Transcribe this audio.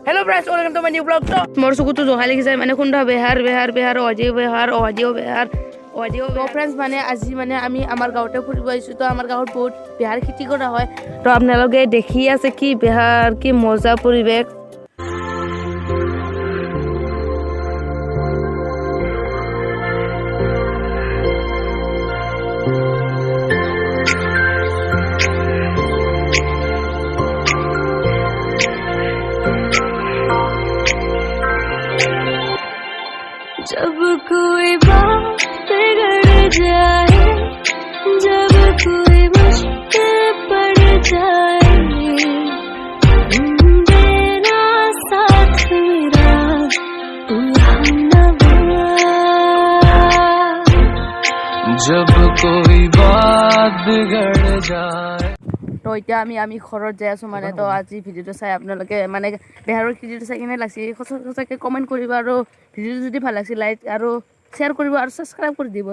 Hello friends, welcome to my new vlog. So, मोर सुकु तो जोहा लिखी जाए मैंने खुंडा बिहार অডিও তো ফ্রেন্ডস মানে আজি মানে আমি আমার গাঁৱতে ফুৰিব আহিছোঁ তো আমাৰ গাঁৱত বহুত বিহাৰ খেতি কৰা হয় তো আপোনালোকে দেখি আছে কি বিহাৰ কি মজা পৰিৱেশ जब कोई बात बिगड़ जाए जब कोई मुश्किल पड़ जाए देना साथ मेरा जब कोई बात बिगड़ जाए তো এতিয়া আমি ঘৰত যাই আছো মানে তো আজি ভিডিওটো চাই আপোনালোকে মানে বিহাৰৰ ভিডিওটো চাই কিনে লাগছি সঁচাকে কমেন্ট কৰিব আৰু ভিডিওটো যদি ভাল লাগছে লাইক আৰু শ্বেয়াৰ কৰিব আৰু সাবস্ক্ৰাইব কৰি দিব